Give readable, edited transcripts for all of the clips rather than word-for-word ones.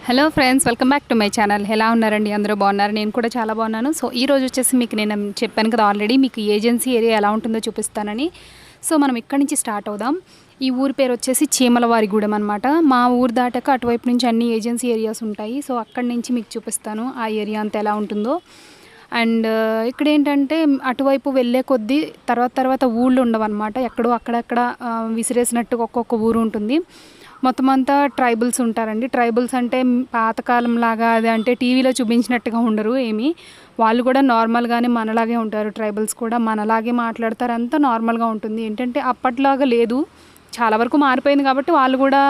Hello friends, welcome back to my channel. ఎలా ఉన్నారండి? అందరూ బాగున్నారు? నేను కూడా చాలా బాగున్నాను. సో ఈ రోజు వచ్చేసి మీకు నేను చెప్పాను కదా ఆల్రెడీ, మీకు ఏజెన్సీ ఏరియా ఎలా ఉంటుందో చూపిస్తానని. సో మనం ఇక్కడి నుంచి స్టార్ట్ అవుదాం. ఈ ఊరి పేరు వచ్చేసి చీమలవారిగూడెం అనమాట. మా ఊరు దాటాక అటువైపు నుంచి అన్ని ఏజెన్సీ ఏరియాస్ ఉంటాయి. సో అక్కడి నుంచి మీకు చూపిస్తాను ఆ ఏరియా అంతా ఎలా ఉంటుందో. అండ్ ఇక్కడ ఏంటంటే అటువైపు వెళ్ళే కొద్దీ తర్వాత ఊళ్ళు ఉండవన్నమాట. ఎక్కడో అక్కడక్కడ విసిరేసినట్టుగా ఒక్కొక్క ఊరు ఉంటుంది. మొత్తం అంతా ట్రైబల్స్ ఉంటారండి. ట్రైబల్స్ అంటే పాతకాలం లాగా అది అంటే టీవీలో చూపించినట్టుగా ఉండరు ఏమీ. వాళ్ళు కూడా నార్మల్గానే మనలాగే ఉంటారు. ట్రైబల్స్ కూడా మనలాగే మాట్లాడతారు. అంతా నార్మల్గా ఉంటుంది. ఏంటంటే అప్పట్లాగా లేదు, చాలా వరకు మారిపోయింది. కాబట్టి వాళ్ళు కూడా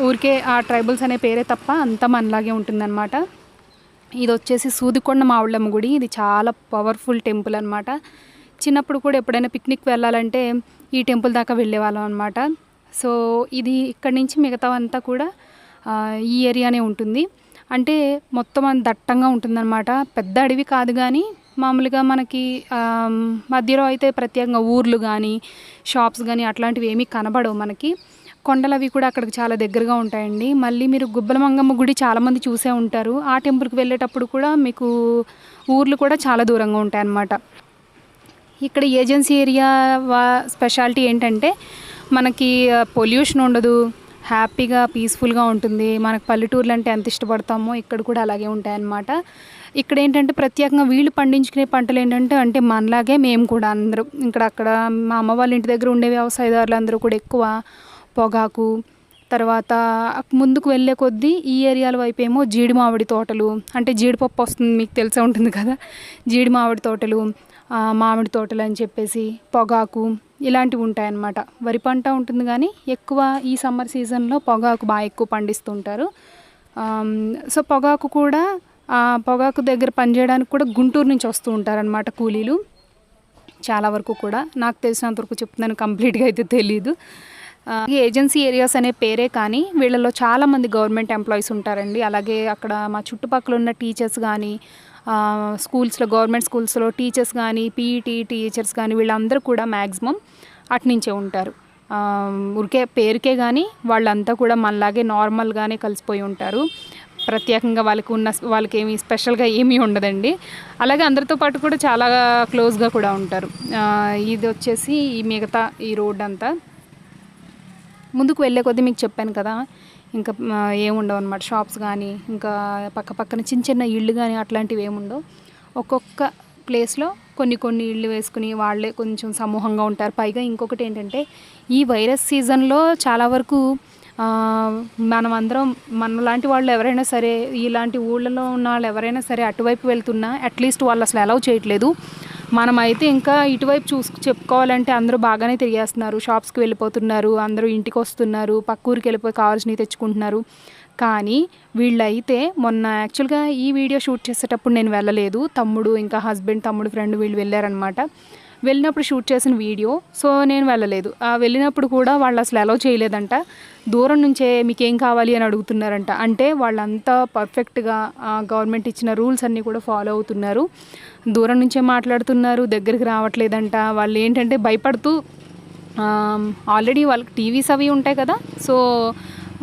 ఊరికే ఆ ట్రైబల్స్ అనే పేరే తప్ప అంతా మనలాగే ఉంటుందన్నమాట. ఇది వచ్చేసి సూదికొండ మావుళ్ళమ్మ గుడి. ఇది చాలా పవర్ఫుల్ టెంపుల్ అనమాట. చిన్నప్పుడు కూడా ఎప్పుడైనా పిక్నిక్ వెళ్ళాలంటే ఈ టెంపుల్ దాకా వెళ్ళేవాళ్ళం అనమాట. సో ఇది ఇక్కడి నుంచి మిగతా అంతా కూడా ఈ ఏరియానే ఉంటుంది. అంటే మొత్తం దట్టంగా ఉంటుందన్నమాట. పెద్ద అడవి కాదు, కానీ మామూలుగా మనకి మధ్యలో అయితే ప్రత్యేకంగా ఊర్లు కానీ షాప్స్ కానీ అట్లాంటివి ఏమీ కనబడవు మనకి. కొండలు అవి కూడా అక్కడికి చాలా దగ్గరగా ఉంటాయండి. మళ్ళీ మీరు గుబ్బలమంగమ్మ గుడి చాలామంది చూసే ఉంటారు. ఆ టెంపుల్కి వెళ్ళేటప్పుడు కూడా మీకు ఊర్లు కూడా చాలా దూరంగా ఉంటాయి అన్నమాట. ఇక్కడ ఏజెన్సీ ఏరియా స్పెషాలిటీ ఏంటంటే మనకి పొల్యూషన్ ఉండదు, హ్యాపీగా పీస్ఫుల్గా ఉంటుంది. మనకు పల్లెటూర్లు అంటే ఎంత ఇష్టపడతామో ఇక్కడ కూడా అలాగే ఉంటాయన్నమాట. ఇక్కడ ఏంటంటే ప్రత్యేకంగా వీళ్ళు పండించుకునే పంటలు ఏంటంటే మనలాగే మేము కూడా అందరూ అక్కడ మా అమ్మ వాళ్ళ ఇంటి దగ్గర ఉండే వ్యవసాయదారులు అందరూ కూడా ఎక్కువ పొగాకు, తర్వాత ముందుకు వెళ్ళే కొద్దీ ఈ ఏరియాల వైపు ఏమో జీడి మామిడి తోటలు, అంటే జీడిపప్పు వస్తుంది మీకు తెలిసే ఉంటుంది కదా, జీడి మామిడి తోటలు, మామిడి తోటలు అని చెప్పేసి పొగాకు ఇలాంటివి ఉంటాయన్నమాట. వరి పంట ఉంటుంది, కానీ ఎక్కువ ఈ సమ్మర్ సీజన్లో పొగాకు బాగా ఎక్కువ పండిస్తుంటారు. సో పొగాకు కూడా పొగాకు దగ్గర పనిచేయడానికి కూడా గుంటూరు నుంచి వస్తూ ఉంటారనమాట కూలీలు. చాలా వరకు కూడా నాకు తెలిసినంతవరకు చెప్తున్నాను, కంప్లీట్గా అయితే తెలీదు. ఏజెన్సీ ఏరియాస్ అనే పేరే కానీ వీళ్ళలో చాలామంది గవర్నమెంట్ ఎంప్లాయీస్ ఉంటారండి. అలాగే అక్కడ మా చుట్టుపక్కల ఉన్న టీచర్స్ కానీ స్కూల్స్లో, గవర్నమెంట్ స్కూల్స్లో టీచర్స్ కానీ పీఈటీ టీచర్స్ కానీ వీళ్ళందరూ కూడా మ్యాక్సిమం అటునుంచే ఉంటారు. ఊరికే పేరుకే కానీ వాళ్ళంతా కూడా మనలాగే నార్మల్గానే కలిసిపోయి ఉంటారు. ప్రత్యేకంగా వాళ్ళకి ఏమీ స్పెషల్గా ఏమీ ఉండదండి. అలాగే అందరితో పాటు కూడా చాలా క్లోజ్గా కూడా ఉంటారు. ఇది వచ్చేసి ఈ మిగతా ఈ రోడ్ అంతా ముందుకు వెళ్ళే కొద్దీ మీకు చెప్పాను కదా, ఇంకా ఏముండవు అనమాట. షాప్స్ కానీ ఇంకా పక్కన చిన్న ఇళ్ళు కానీ అట్లాంటివి ఏముండవు. ఒక్కొక్క ప్లేస్లో కొన్ని ఇళ్ళు వేసుకుని వాళ్ళే కొంచెం సమూహంగా ఉంటారు. పైగా ఇంకొకటి ఏంటంటే ఈ వైరస్ సీజన్లో చాలా వరకు మనం అందరం మనలాంటి వాళ్ళు ఎవరైనా సరే, ఇలాంటి ఊళ్ళలో ఉన్న వాళ్ళు ఎవరైనా సరే అటువైపు వెళ్తున్నా అట్లీస్ట్ వాళ్ళు అసలు అలౌ చేయట్లేదు. మనమైతే ఇంకా ఇటువైపు చెప్పుకోవాలంటే అందరూ బాగానే తిరిగేస్తున్నారు, షాప్స్కి వెళ్ళిపోతున్నారు, అందరూ ఇంటికి వస్తున్నారు, పక్క ఊరికి వెళ్ళిపోయి కావాల్సినవి తెచ్చుకుంటున్నారు. కానీ వీళ్ళైతే మొన్న యాక్చువల్గా ఈ వీడియో షూట్ చేసేటప్పుడు నేను వెళ్ళలేదు. తమ్ముడు ఇంకా హస్బెండ్, తమ్ముడు ఫ్రెండ్ వీళ్ళు వెళ్ళారనమాట. వెళ్ళినప్పుడు షూట్ చేసిన వీడియో. సో నేను వెళ్ళలేదు. వెళ్ళినప్పుడు కూడా వాళ్ళు అసలు అలౌ చేయలేదంట. దూరం నుంచే మీకేం కావాలి అని అడుగుతున్నారంట. అంటే వాళ్ళంతా పర్ఫెక్ట్గా గవర్నమెంట్ ఇచ్చిన రూల్స్ అన్నీ కూడా ఫాలో అవుతున్నారు. దూరం నుంచే మాట్లాడుతున్నారు, దగ్గరికి రావట్లేదంట. వాళ్ళు ఏంటంటే భయపడుతూ ఆల్రెడీ వాళ్ళకి టీవీస్ అవి ఉంటాయి కదా, సో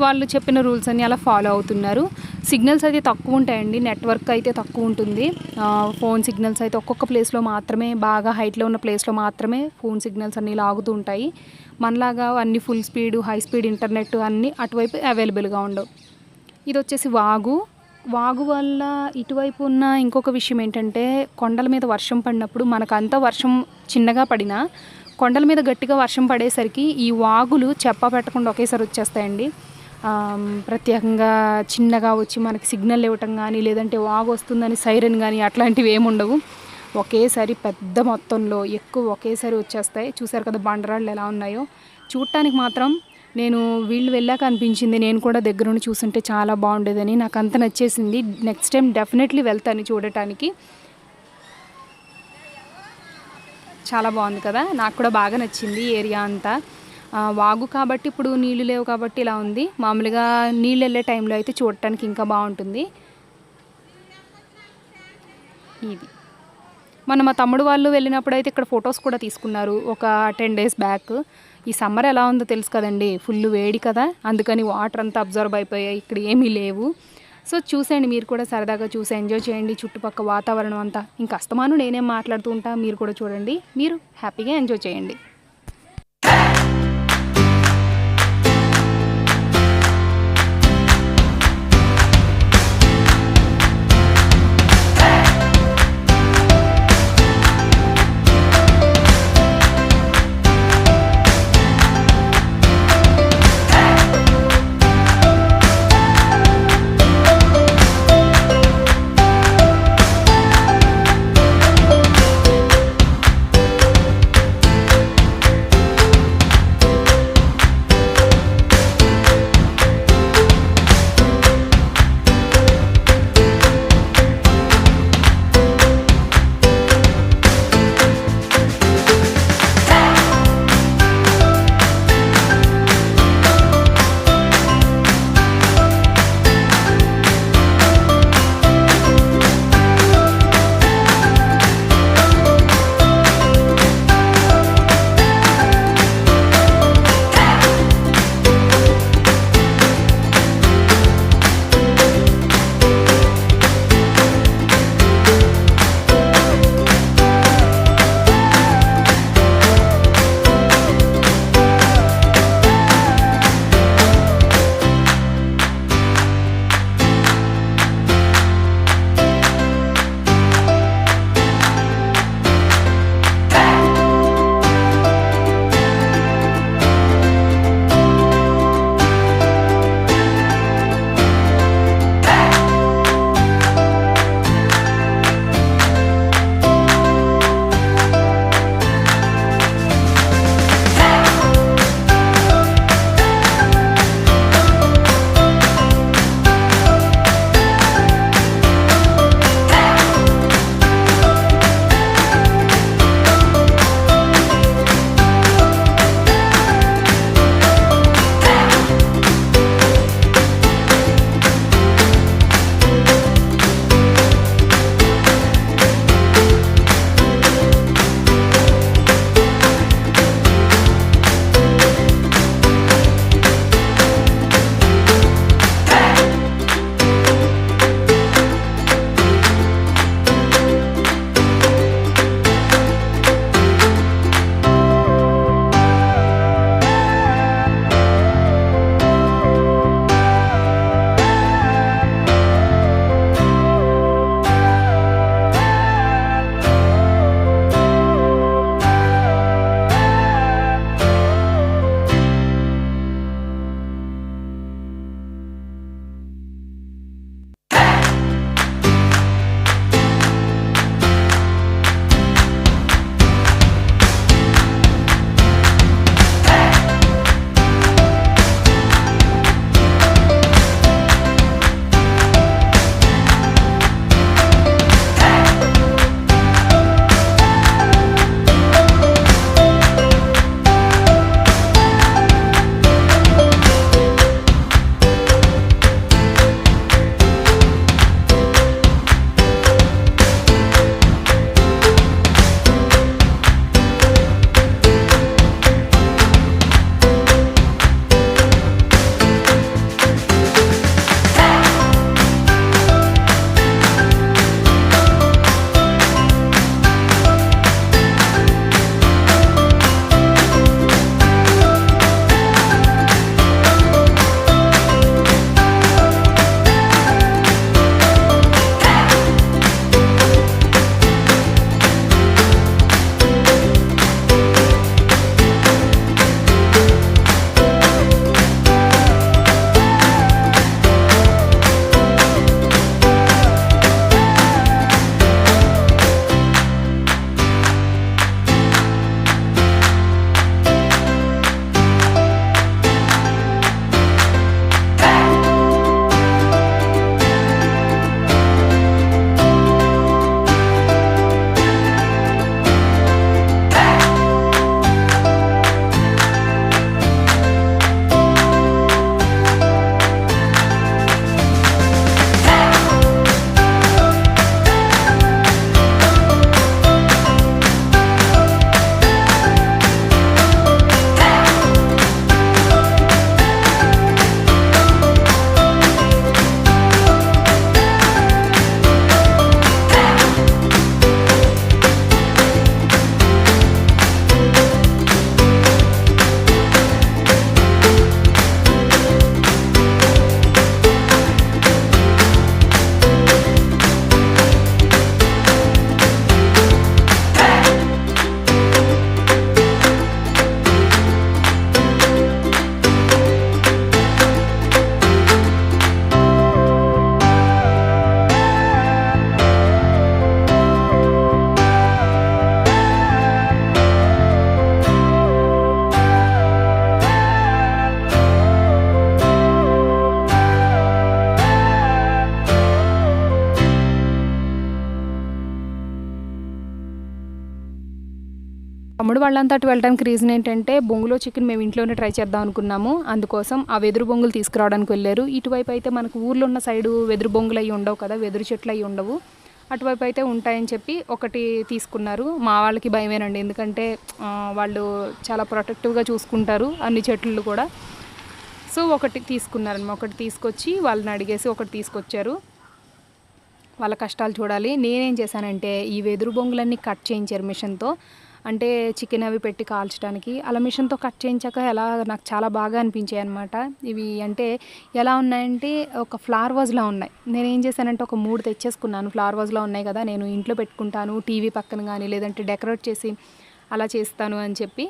వాళ్ళు చెప్పిన రూల్స్ అన్నీ అలా ఫాలో అవుతున్నారు. సిగ్నల్స్ అయితే తక్కువ ఉంటాయండి, నెట్వర్క్ అయితే తక్కువ ఉంటుంది. ఫోన్ సిగ్నల్స్ అయితే ఒక్కొక్క ప్లేస్లో మాత్రమే, బాగా హైట్లో ఉన్న ప్లేస్లో మాత్రమే ఫోన్ సిగ్నల్స్ అన్నీ లాగుతూ ఉంటాయి. మనలాగా అన్ని full speed, high speed internet అన్నీ అటువైపు అవైలబుల్గా ఉండవు. ఇది వచ్చేసి వాగు వల్ల ఇటువైపు ఉన్న ఇంకొక విషయం ఏంటంటే కొండల మీద వర్షం పడినప్పుడు మనకంతా వర్షం చిన్నగా పడినా కొండల మీద గట్టిగా వర్షం పడేసరికి ఈ వాగులు పెట్టకుండా ఒకేసారి వచ్చేస్తాయండి. ప్రత్యేకంగా చిన్నగా వచ్చి మనకి సిగ్నల్ ఇవ్వటం కానీ, లేదంటే వాగు వస్తుందని సైరన్ కానీ అట్లాంటివి ఏముండవు. ఒకేసారి పెద్ద మొత్తంలో ఎక్కువ ఒకేసారి వచ్చేస్తాయి. చూసారు కదా బండరాళ్ళు ఎలా ఉన్నాయో. చూడటానికి మాత్రం నేను వీళ్ళు వెళ్ళాక అనిపించింది, నేను కూడా దగ్గరుండి చూస్తుంటే చాలా బాగుండేదని. నాకు అంత నచ్చేసింది. నెక్స్ట్ టైం డెఫినెట్లీ వెళ్తాను చూడటానికి. చాలా బాగుంది కదా, నాకు కూడా బాగా నచ్చింది ఏరియా అంతా. వాగు కాబట్టి ఇప్పుడు నీళ్ళు లేవు కాబట్టి ఇలా ఉంది. మామూలుగా నీళ్ళు వెళ్ళే టైంలో అయితే చూడటానికి ఇంకా బాగుంటుంది. ఇది మా తమ్ముడు వాళ్ళు వెళ్ళినప్పుడు అయితే ఇక్కడ ఫొటోస్ కూడా తీసుకున్నారు ఒక 10 days బ్యాక్. ఈ సమ్మర్ ఎలా ఉందో తెలుసు కదండి, ఫుల్ వేడి కదా, అందుకని వాటర్ అంతా అబ్జర్వ్ అయిపోయాయి, ఇక్కడ ఏమీ లేవు. సో చూసేయండి, మీరు కూడా సరదాగా చూసి ఎంజాయ్ చేయండి చుట్టుపక్కల వాతావరణం అంతా. ఇంకా అస్తమాను నేనేం మాట్లాడుతూ ఉంటా, మీరు కూడా చూడండి, మీరు హ్యాపీగా ఎంజాయ్ చేయండి. తమ్ముడు వాళ్ళంతా అటు వెళ్ళడానికి రీజన్ ఏంటంటే బొంగులో చికెన్ మేము ఇంట్లోనే ట్రై చేద్దాం అనుకున్నాము. అందుకోసం ఆ వెదురు బొంగులు తీసుకురావడానికి వెళ్ళారు. ఇటువైపు అయితే మనకు ఊర్లో ఉన్న సైడు వెదురు బొంగులు అవి ఉండవు కదా, వెదురు చెట్లు అవి ఉండవు. అటువైపు అయితే ఉంటాయని చెప్పి ఒకటి తీసుకున్నారు. మా వాళ్ళకి భయమేనండి, ఎందుకంటే వాళ్ళు చాలా ప్రొటెక్టివ్గా చూసుకుంటారు అన్ని చెట్లు కూడా. సో ఒకటి తీసుకున్నారనమాట. ఒకటి తీసుకొచ్చి వాళ్ళని అడిగేసి ఒకటి తీసుకొచ్చారు. వాళ్ళ కష్టాలు చూడాలి. నేనేం చేశానంటే ఈ వెదురు బొంగులన్నీ కట్ చేయించారు మిషన్తో. అంటే చికెన్ అవి పెట్టి కాల్చడానికి అలా మిషన్తో కట్ చేయించాక నాకు చాలా బాగా అనిపించాయి అనమాట. ఇవి అంటే ఎలా ఉన్నాయంటే ఒక ఫ్లవర్ వాజ్లా ఉన్నాయి. నేనేం చేశానంటే ఒక 3 తెచ్చేసుకున్నాను. ఫ్లవర్ వాజ్లా ఉన్నాయి కదా, నేను ఇంట్లో పెట్టుకుంటాను టీవీ పక్కన కానీ, లేదంటే డెకరేట్ చేసి అలా చేస్తాను అని చెప్పి.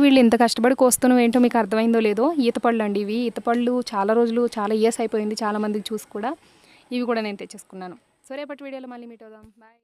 వీళ్ళు ఇంత కష్టపడి కోస్తున్నాం ఏంటో మీకు అర్థమైందో లేదో. ఈతపళ్ళు అండి ఇవి. ఈతపళ్ళు చాలా రోజులు, చాలా ఇయర్స్ అయిపోయింది చాలా మందికి చూసి కూడా. ఇవి కూడా నేను తెచ్చేసుకున్నాను. సో రేపటి వీడియోలో మళ్ళీ మీట్ అవుదాం. బాయ్.